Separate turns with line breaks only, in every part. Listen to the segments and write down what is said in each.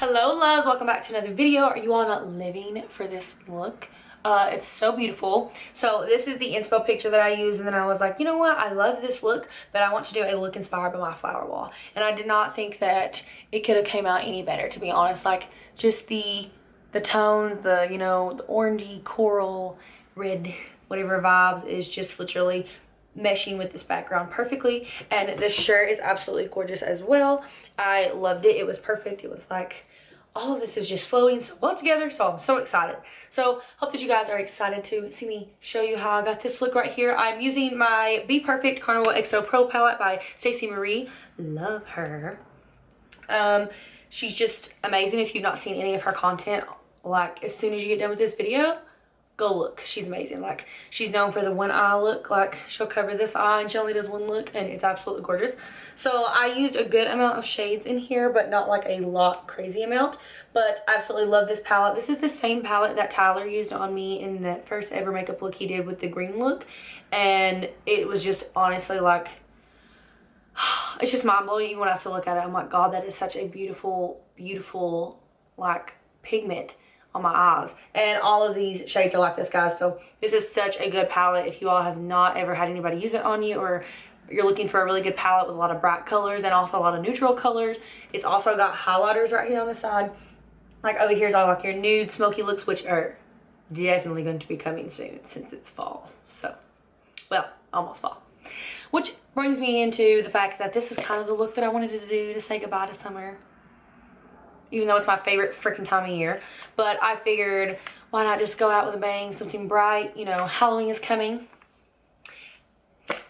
Hello loves, welcome back to another video. Are you all not living for this look? It's so beautiful. So this is the inspo picture that I used, and then I was like, you know what, I love this look, but I want to do a look inspired by my flower wall. And I did not think that it could have came out any better, to be honest. Like just the tones, the the orangey coral red whatever vibes is just literally meshing with this background perfectly. And this shirt is absolutely gorgeous as well. I loved it. It was perfect. It was like all of this is just flowing so well together, so I'm so excited. So hope that you guys are excited to see me show you how I got this look right here. I'm using my Bperfect Carnival XO Pro palette by Stacie Marie. Love her. She's just amazing. If you've not seen any of her content, like as soon as you get done with this video, go look. She's amazing. Like she's known for the one eye look. Like she'll cover this eye and she only does one look, and it's absolutely gorgeous. So I used a good amount of shades in here, but not like a lot crazy amount. But I absolutely love this palette. This is the same palette that Tyler used on me in that first ever makeup look he did with the green look, and it was just honestly like it's just mind-blowing. Even when I still look at it, I'm like, God, that is such a beautiful like pigment on my eyes. And all of these shades are like this, guys. So this is such a good palette if you all have not ever had anybody use it on you, or you're looking for a really good palette with a lot of bright colors and also a lot of neutral colors. It's also got highlighters right here on the side. Like over here is all like your nude smoky looks, which are definitely going to be coming soon since it's fall. So, well, almost fall. Which brings me into the fact that this is kind of the look that I wanted to do to say goodbye to summer, even though it's my favorite freaking time of year. But I figured, why not just go out with a bang, something bright. You know, Halloween is coming.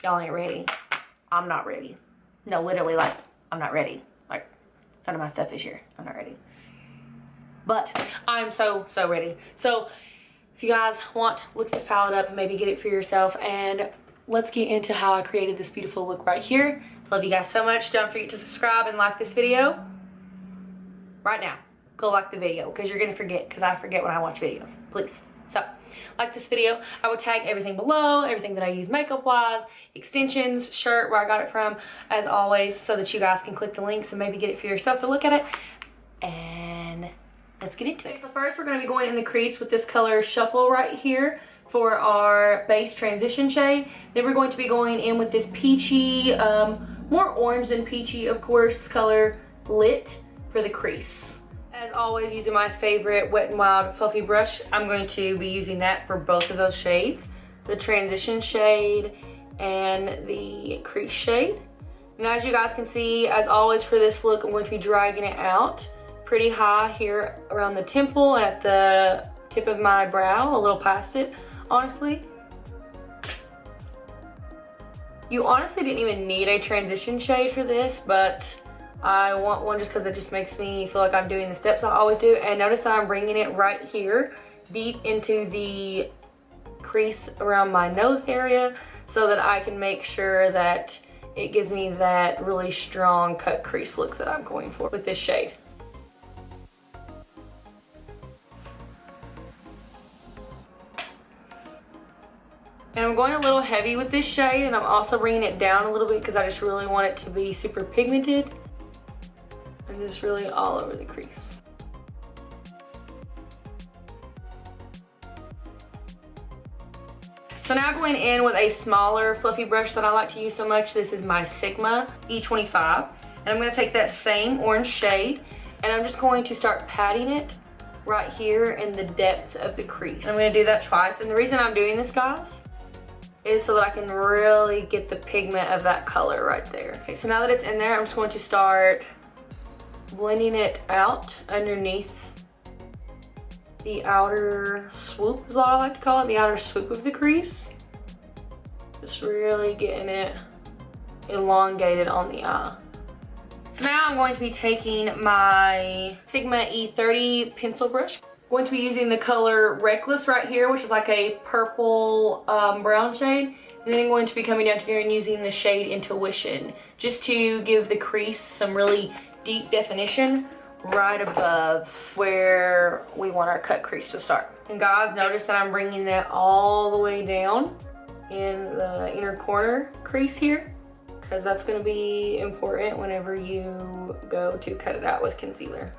Y'all ain't ready. I'm not ready. No, literally, like, I'm not ready. Like, none of my stuff is here. I'm not ready. But I'm so ready. So if you guys want, look this palette up and maybe get it for yourself. And let's get into how I created this beautiful look right here. Love you guys so much. Don't forget to subscribe and like this video right now. Go like the video, because you're gonna forget, because I forget when I watch videos. Please. So like this video. I will tag everything below, everything that I use makeup wise, extensions, shirt, where I got it from, as always, so that you guys can click the links and maybe get it for yourself to look at it. And let's get into it. So first we're going to be going in the crease with this color Shuffle right here for our base transition shade. Then we're going to be going in with this peachy, more orange than peachy of course, color Lit for the crease. As always, using my favorite Wet n Wild fluffy brush, I'm going to be using that for both of those shades, the transition shade and the crease shade. And as you guys can see, as always for this look, I'm going to be dragging it out pretty high here around the temple and at the tip of my brow, a little past it, honestly. You honestly didn't even need a transition shade for this, but I want one just because it just makes me feel like I'm doing the steps I always do. And notice that I'm bringing it right here deep into the crease around my nose area so that I can make sure that it gives me that really strong cut crease look that I'm going for with this shade. And I'm going a little heavy with this shade, and I'm also bringing it down a little bit because I just really want it to be super pigmented. And just really all over the crease. So now going in with a smaller fluffy brush that I like to use so much. This is my Sigma E25. And I'm going to take that same orange shade and I'm just going to start patting it right here in the depth of the crease. And I'm going to do that twice. And the reason I'm doing this, guys, is so that I can really get the pigment of that color right there. Okay, so now that it's in there, I'm just going to start blending it out underneath the outer swoop, is what I like to call it, the outer swoop of the crease. Just really getting it elongated on the eye. So now I'm going to be taking my Sigma E30 pencil brush. I'm going to be using the color Reckless right here, which is like a purple brown shade. And then I'm going to be coming down here and using the shade Intuition, just to give the crease some really deep definition right above where we want our cut crease to start. And guys, notice that I'm bringing that all the way down in the inner corner crease here, because that's going to be important whenever you go to cut it out with concealer.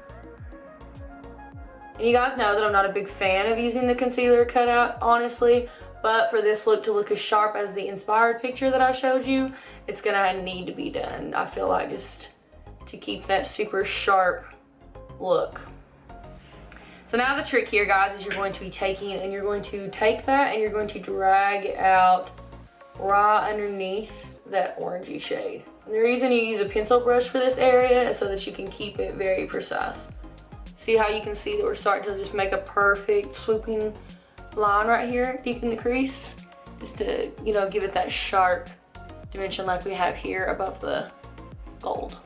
And you guys know that I'm not a big fan of using the concealer cutout, honestly. But for this look to look as sharp as the inspired picture that I showed you, it's gonna need to be done. I feel like just to keep that super sharp look. So now the trick here, guys, is you're going to be taking and you're going to take that and you're going to drag it out right underneath that orangey shade. And the reason you use a pencil brush for this area is so that you can keep it very precise. See how you can see that we're starting to just make a perfect swooping line right here deep in the crease, just to, you know, give it that sharp dimension like we have here above the gold.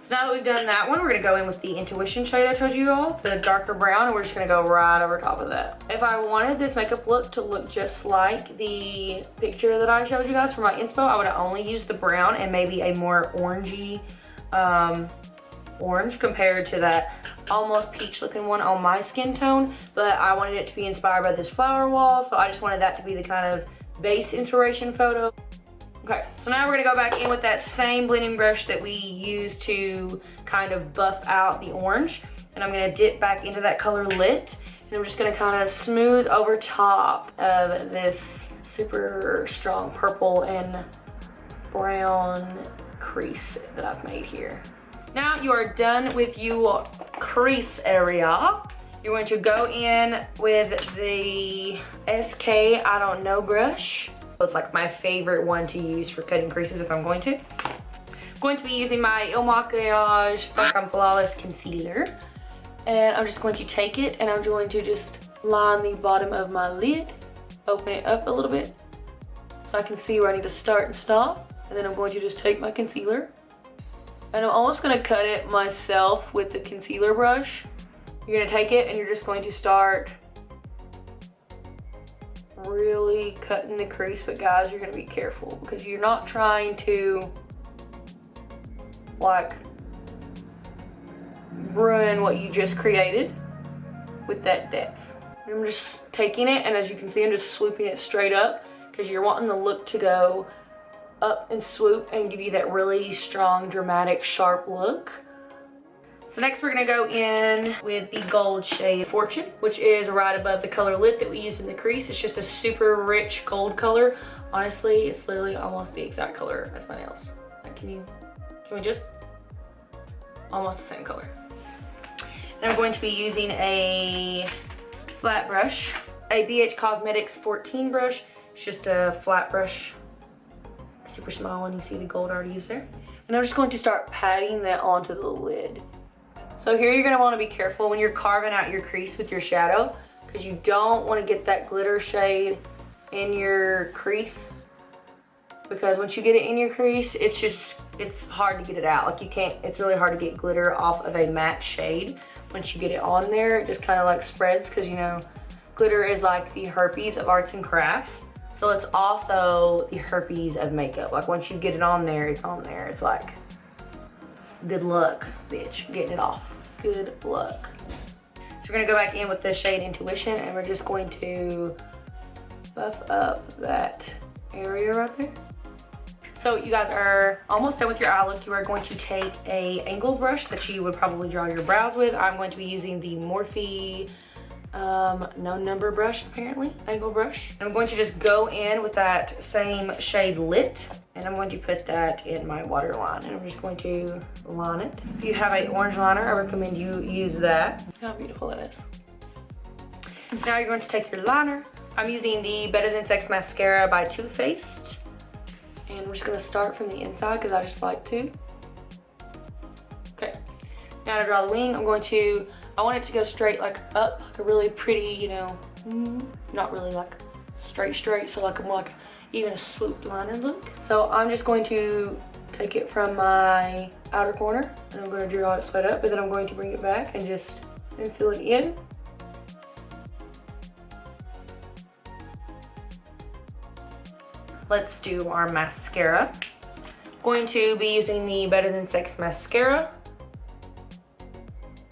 So now that we've done that one, we're gonna go in with the Intuition shade I told you all, the darker brown, and we're just gonna go right over top of that. If I wanted this makeup look to look just like the picture that I showed you guys for my inspo, I would have only used the brown and maybe a more orangey orange compared to that almost peach looking one on my skin tone. But I wanted it to be inspired by this flower wall, so I just wanted that to be the kind of base inspiration photo. Okay, so now we're gonna go back in with that same blending brush that we used to kind of buff out the orange. And I'm gonna dip back into that color Lit. And I'm just gonna kind of smooth over top of this super strong purple and brown crease that I've made here. Now you are done with your crease area. You're going to go in with the SK I Don't Know brush. It's like my favorite one to use for cutting creases if I'm going to. I'm going to be using my Il Makiage Fuck I'm Flawless Concealer. And I'm just going to take it and I'm going to just line the bottom of my lid, open it up a little bit so I can see where I need to start and stop. And then I'm going to just take my concealer and I'm almost gonna cut it myself with the concealer brush. You're gonna take it and you're just going to start really cutting the crease, but guys, you're gonna be careful because you're not trying to like ruin what you just created with that depth. I'm just taking it, and as you can see, I'm just swooping it straight up because you're wanting the look to go up and swoop and give you that really strong, dramatic, sharp look. So next we're gonna go in with the gold shade Fortune, which is right above the color Lit that we used in the crease. It's just a super rich gold color. Honestly, it's literally almost the exact color as my nails. Like, can we just? Almost the same color. And I'm going to be using a flat brush, a BH Cosmetics 14 brush. It's just a flat brush, super small one. You see the gold already used there. And I'm just going to start patting that onto the lid. So here you're gonna wanna be careful when you're carving out your crease with your shadow, because you don't wanna get that glitter shade in your crease. Because once you get it in your crease, it's hard to get it out. Like, you can't, it's really hard to get glitter off of a matte shade. Once you get it on there, it just kind of like spreads, because you know, glitter is like the herpes of arts and crafts. So it's also the herpes of makeup. Like, once you get it on there, it's on there. It's like, good luck, bitch, getting it off. Good luck. So we're gonna go back in with the shade Intuition, and we're just going to buff up that area right there. So you guys are almost done with your eye look. You are going to take a angled brush that you would probably draw your brows with. I'm going to be using the Morphe no number brush, apparently, angle brush. I'm going to just go in with that same shade Lit, and I'm going to put that in my waterline, and I'm just going to line it. If you have an orange liner, I recommend you use that. Look how beautiful it is. So now you're going to take your liner. I'm using the Better Than Sex mascara by Too Faced, and we're just going to start from the inside because I just like to. Okay, now to draw the wing, I want it to go straight, like up, like a really pretty, you know, not really like straight, so like a more like even a swooped liner look. So I'm just going to take it from my outer corner, and I'm going to draw it straight up, but then I'm going to bring it back and just fill it in. Let's do our mascara. Going to be using the Better Than Sex mascara.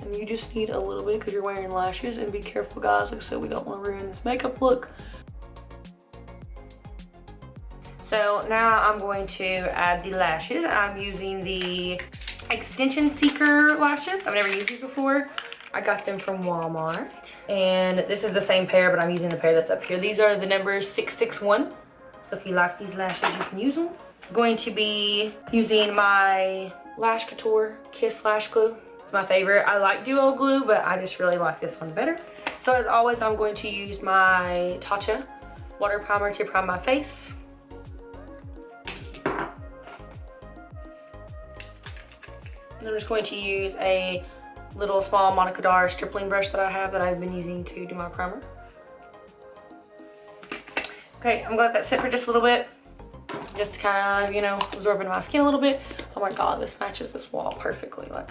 And you just need a little bit because you're wearing lashes, and be careful, guys, like I said, we don't want to ruin this makeup look. So now I'm going to add the lashes. I'm using the Extension Seeker lashes. I've never used these before, I got them from Walmart. And this is the same pair, but I'm using the pair that's up here. These are the numbers 661. So if you like these lashes, you can use them. I'm going to be using my Lash Couture Kiss Lash Glue. It's my favorite. I like Duo Glue, but I just really like this one better. So as always, I'm going to use my Tatcha water primer to prime my face. And I'm just going to use a little small Monica Dar stripling brush that I have that I've been using to do my primer. Okay, I'm gonna let that sit for just a little bit. Just to kind of, you know, absorb into my skin a little bit. Oh my God, this matches this wall perfectly. Like,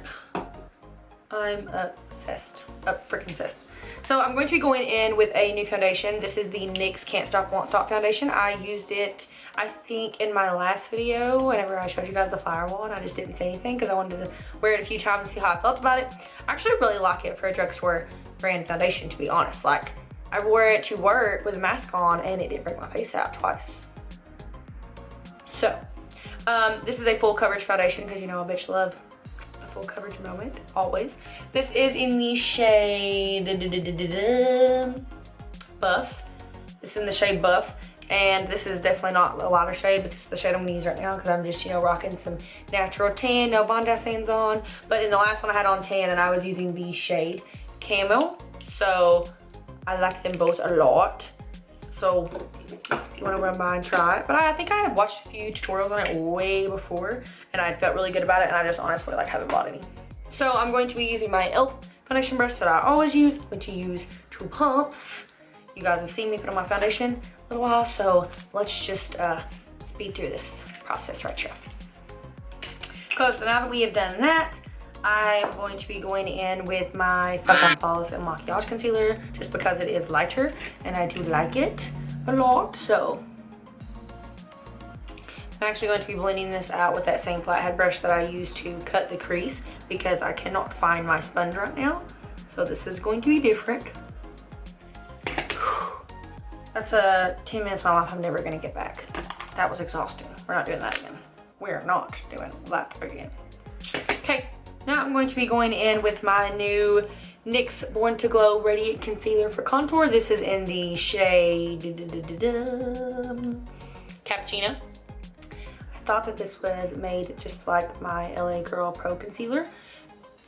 I'm obsessed, freaking obsessed. So I'm going to be going in with a new foundation. This is the NYX Can't Stop Won't Stop foundation. I used it, I think, in my last video whenever I showed you guys the firewall, and I just didn't say anything because I wanted to wear it a few times and see how I felt about it. I actually really like it for a drugstore brand foundation, to be honest. Like, I wore it to work with a mask on and it didn't break my face out twice. So, this is a full coverage foundation because you know a bitch love a full coverage moment, always. This is in the shade Buff. This is in the shade Buff, and this is definitely not a lighter shade, but this is the shade I'm gonna use right now because I'm just, you know, rocking some natural tan, no Bondi Sands on. But in the last one I had on tan and I was using the shade Camel. So I like them both a lot. So if you want to run by and try it. But I think I had watched a few tutorials on it way before and I felt really good about it, and I just honestly like haven't bought any. So I'm going to be using my e.l.f. foundation brush that I always use. I'm going to use 2 pumps. You guys have seen me put on my foundation a little while, so let's just speed through this process right here. Because now that we have done that, I'm going to be going in with my Fuck on Flawless and Maquillage Concealer just because it is lighter and I do like it a lot. So I'm actually going to be blending this out with that same flathead brush that I used to cut the crease because I cannot find my sponge right now. So this is going to be different. That's 10 minutes of my life I'm never going to get back. That was exhausting. We're not doing that again. We're not doing that again. Okay. Now I'm going to be going in with my new NYX Born to Glow Radiant Concealer for Contour. This is in the shade Cappuccino. I thought that this was made just like my LA Girl Pro Concealer,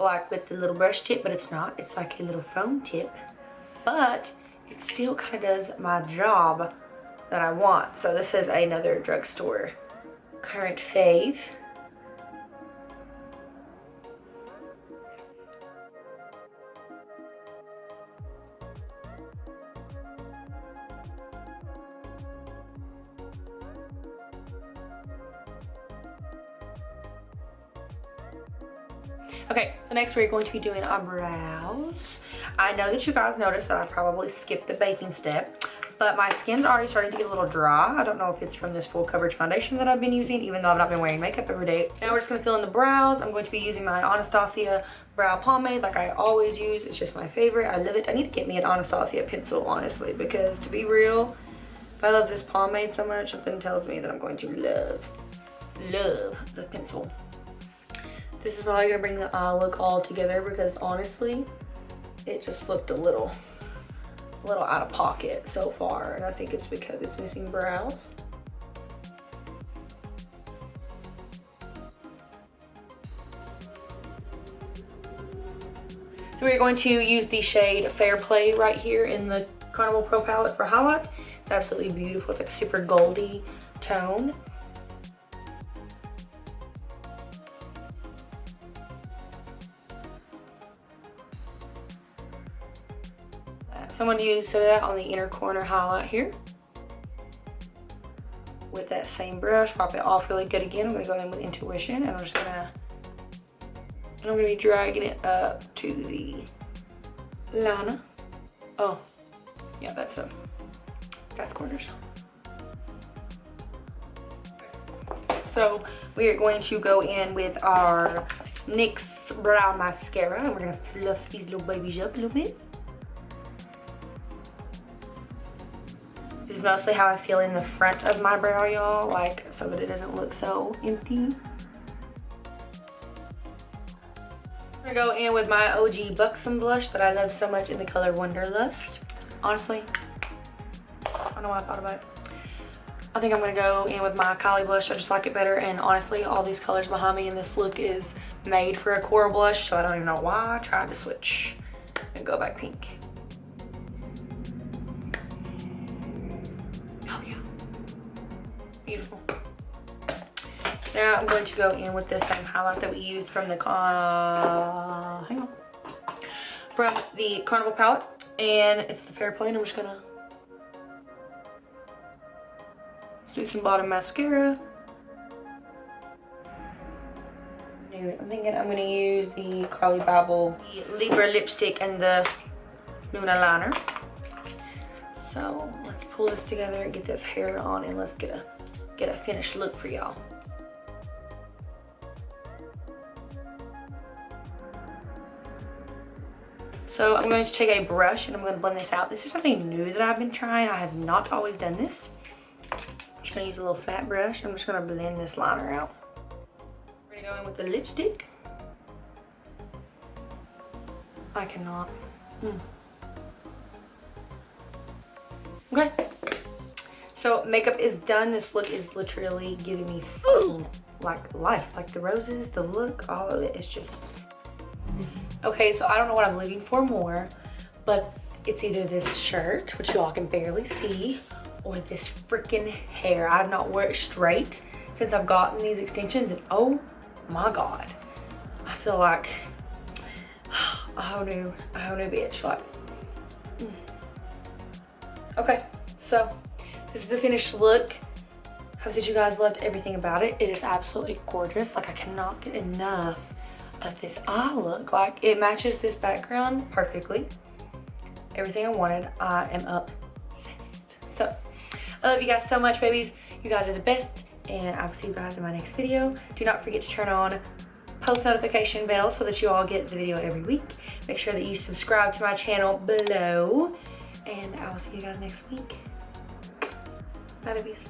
like with the little brush tip, but it's not. It's like a little foam tip, but it still kind of does my job that I want. So this is another drugstore current fave. Okay, so next we're going to be doing our brows. I know that you guys noticed that I probably skipped the baking step, but my skin's already starting to get a little dry. I don't know if it's from this full coverage foundation that I've been using, even though I've not been wearing makeup every day. Now we're just gonna fill in the brows. I'm going to be using my Anastasia brow pomade like I always use. It's just my favorite. I love it. I need to get me an Anastasia pencil, honestly, because to be real, if I love this pomade so much, something tells me that I'm going to love the pencil. This is probably gonna bring the eye look all together because honestly, it just looked a little out of pocket so far, and I think it's because it's missing brows. So we're going to use the shade FairPlay right here in the Carnival Pro palette for highlight. It's absolutely beautiful. It's like a super goldy tone. So I'm going to use some of that on the inner corner highlight here. With that same brush, pop it off really good again. I'm going to go in with Intuition, and I'm just going to, be dragging it up to the liner. Oh, yeah, that's corners. So we are going to go in with our NYX Brow Mascara, and we're going to fluff these little babies up a little bit. This is mostly how I feel in the front of my brow, y'all, like so that it doesn't look so empty. I'm gonna go in with my OG Buxom blush that I love so much in the color Wanderlust. Honestly, I don't know why I thought about it. I think I'm gonna go in with my Kylie blush. I just like it better, and honestly, all these colors behind me in this look is made for a coral blush, so I don't even know why I tried to switch and go back pink. Oh yeah, beautiful. Now I'm going to go in with the same highlight that we used from the from the Carnival palette, and it's the FairPlay, and I'm just gonna do some bottom mascara. I'm thinking I'm gonna use the Carly Babble Libra lipstick and the Luna liner. So let's pull this together and get this hair on, and let's get a finished look for y'all. So I'm going to take a brush and I'm going to blend this out. This is something new that I've been trying. I have not always done this. I'm just going to use a little flat brush. I'm just going to blend this liner out. We're going to go in with the lipstick. I cannot. Okay. So makeup is done. This look is literally giving me food, like life, like the roses, the look, all of it is just. Okay, so I don't know what I'm living for more, but it's either this shirt, which y'all can barely see, or this freaking hair. I've not worn it straight since I've gotten these extensions, and oh my god, I feel like a whole new bitch. Like, Okay, so this is the finished look. Hope that you guys loved everything about it. It is absolutely gorgeous. Like, I cannot get enough of this eye look. Like, it matches this background perfectly. Everything I wanted. I am obsessed. So I love you guys so much, babies. You guys are the best, and I will see you guys in my next video. Do not forget to turn on post notification bell so that you all get the video every week. Make sure that you subscribe to my channel below, and I will see you guys next week. Bye, babies.